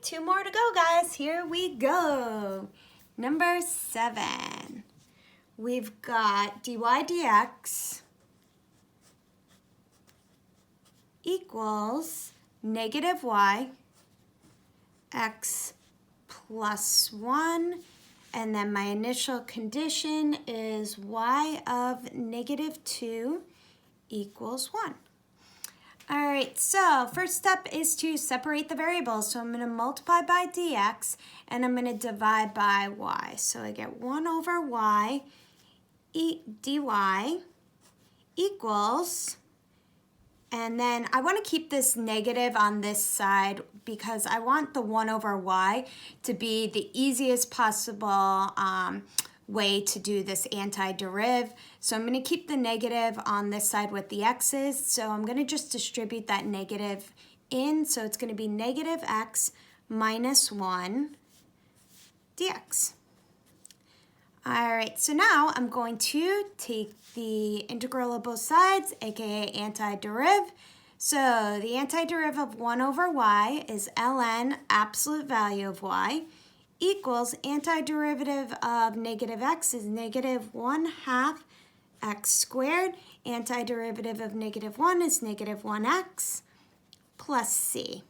2 more to go, guys. Here we go. Number 7. We've got dy dx equals negative y x plus 1, and then my initial condition is y of negative 2 equals 1. All right, so first step is to separate the variables. So I'm going to multiply by dx, and I'm going to divide by y. So I get 1 over y dy equals, and then I want to keep this negative on this side because I want the 1 over y to be the easiest possible way to do this antideriv. So I'm going to keep the negative on this side with the x's. So I'm going to just distribute that negative in. So it's going to be negative x minus 1 dx. All right, so now I'm going to take the integral of both sides, aka antideriv. So the antideriv of 1 over y is ln absolute value of y equals antiderivative of negative x is negative 1/2 x squared. Antiderivative of negative 1 is negative 1x plus c.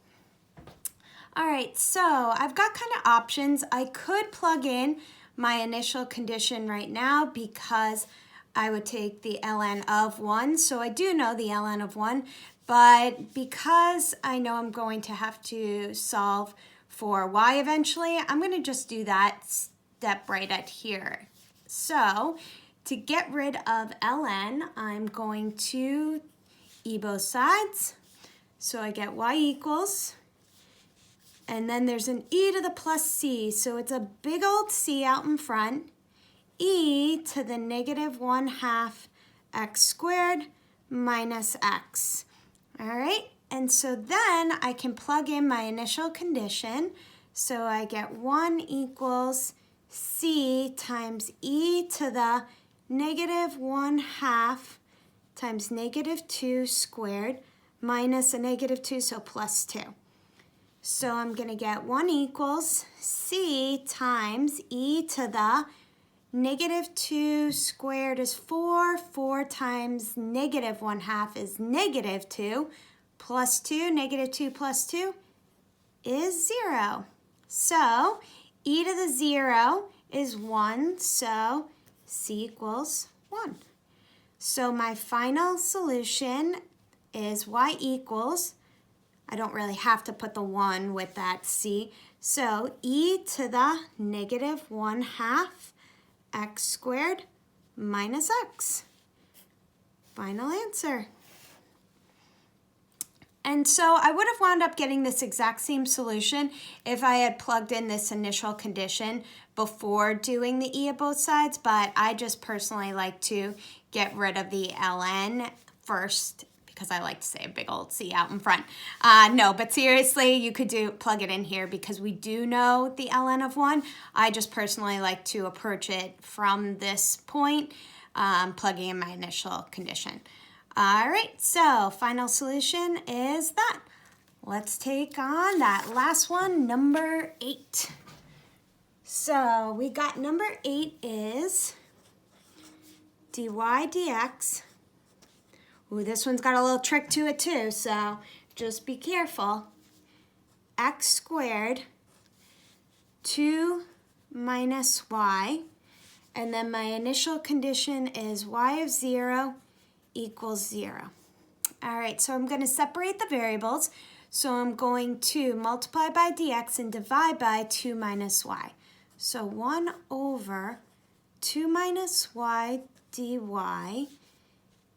All right, so I've got kind of options. I could plug in my initial condition right now because I would take the ln of 1. So I do know the ln of 1, but because I know I'm going to have to solve for y eventually, I'm going to just do that step right at here. So to get rid of ln, I'm going to e both sides. So I get y equals, and then there's an e to the plus c, so it's a big old c out in front, e to the negative 1/2 x squared minus x. All right, and so then I can plug in my initial condition. So I get 1 equals c times e to the negative 1/2 times negative 2 squared minus a negative 2, so plus 2. So I'm going to get 1 equals c times e to the negative 2 squared is 4. 4 times negative 1/2 is negative 2. Plus 2, negative 2 plus 2 is 0. So e to the 0 is 1, so c equals 1. So my final solution is y equals, I don't really have to put the 1 with that c, so e to the negative 1/2 x squared minus x. Final answer. And so I would have wound up getting this exact same solution if I had plugged in this initial condition before doing the e of both sides, but I just personally like to get rid of the ln first because I like to say a big old c out in front. No, but seriously, you could plug it in here because we do know the ln of 1. I just personally like to approach it from this point, plugging in my initial condition. All right, so final solution is that. Let's take on that last one, number 8. So we got number 8 is dy dx. Ooh, this one's got a little trick to it too, so just be careful. X squared 2 minus y, and then my initial condition is y of 0 equals 0. All right, so I'm going to separate the variables. So I'm going to multiply by dx and divide by 2 minus y. So 1 over 2 minus y dy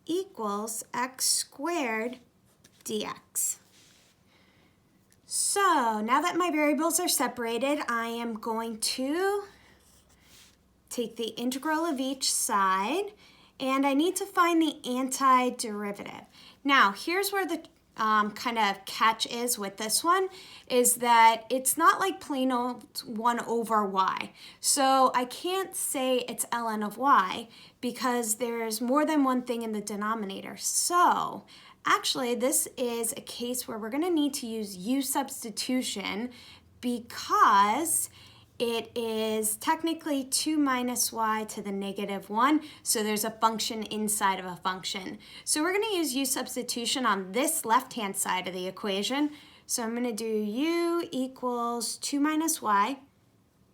equals x squared dx. So now that my variables are separated, I am going to take the integral of each side, and I need to find the antiderivative. Now, here's where the kind of catch is with this one, is that it's not like plain old 1 over y. So I can't say it's ln of y because there's more than one thing in the denominator. So actually, this is a case where we're going to need to use u substitution because it is technically 2 minus y to the negative 1, so there's a function inside of a function. So we're going to use u substitution on this left-hand side of the equation. So I'm going to do u equals 2 minus y.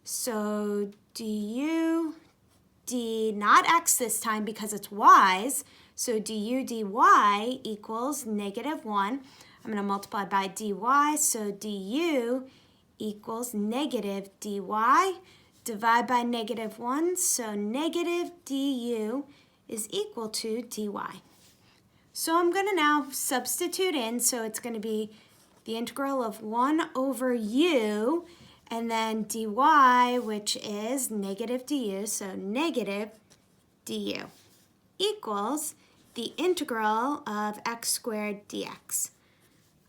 So du, d, not x this time because it's y's, so du dy equals negative 1. I'm going to multiply by dy, so du equals negative dy. Divide by negative 1, so negative du is equal to dy. So I'm going to now substitute in, so it's going to be the integral of 1 over u, and then dy, which is negative du, so negative du, equals the integral of x squared dx.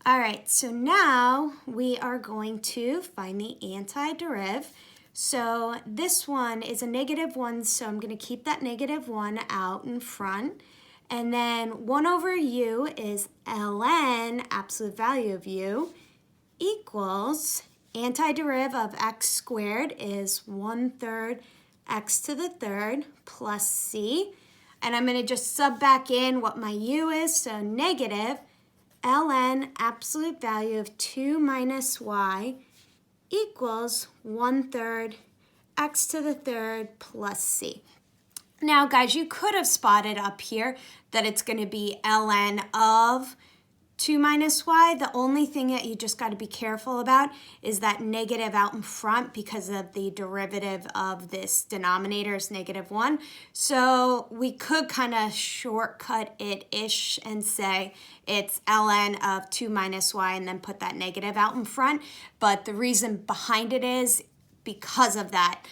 All right, so now we are going to find the antideriv. So this one is a negative 1, so I'm going to keep that negative 1 out in front. And then 1 over u is ln, absolute value of u, equals antideriv of x squared is 1/3 x to the third plus c. And I'm going to just sub back in what my u is, so negative ln absolute value of 2 minus y equals 1/3 x to the third plus c. Now, guys, you could have spotted up here that it's going to be ln of 2 minus y. The only thing that you just got to be careful about is that negative out in front because of the derivative of this denominator is negative 1. So we could kind of shortcut it-ish and say it's ln of 2 minus y and then put that negative out in front. But the reason behind it is because of that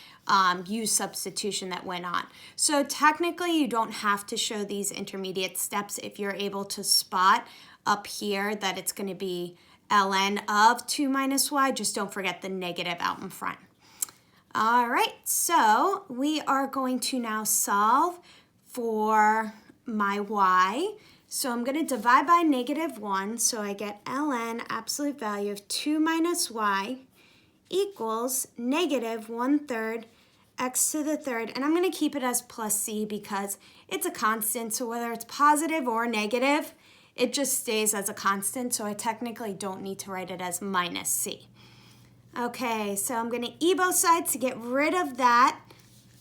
u substitution that went on. So technically you don't have to show these intermediate steps if you're able to spot up here that it's going to be ln of 2 minus y. Just don't forget the negative out in front. All right, so we are going to now solve for my y. So I'm going to divide by negative 1, so I get ln absolute value of 2 minus y equals negative 1/3 x to the third, and I'm going to keep it as plus c because it's a constant, so whether it's positive or negative, it just stays as a constant, so I technically don't need to write it as minus c. Okay, so I'm going to e both sides to get rid of that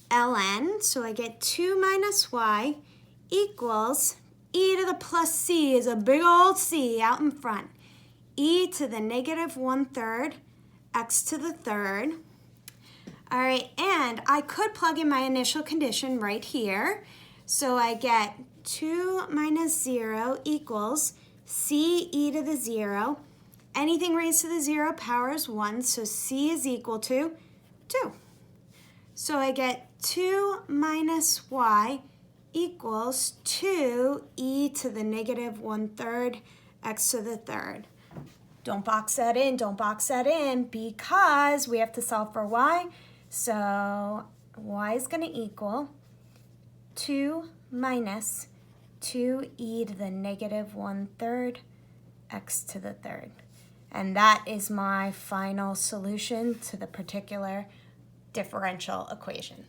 ln, so I get 2 minus y equals e to the plus c is a big old c out in front. E to the negative 1/3 x to the third. All right, and I could plug in my initial condition right here. So I get 2 minus 0 equals c e to the 0. Anything raised to the 0 power is 1, so c is equal to 2. So I get 2 minus y equals 2 e to the negative 1/3 x to the third. Don't box that in because we have to solve for y. So y is going to equal 2 minus 2e to the negative 1/3 x to the third. And that is my final solution to the particular differential equation.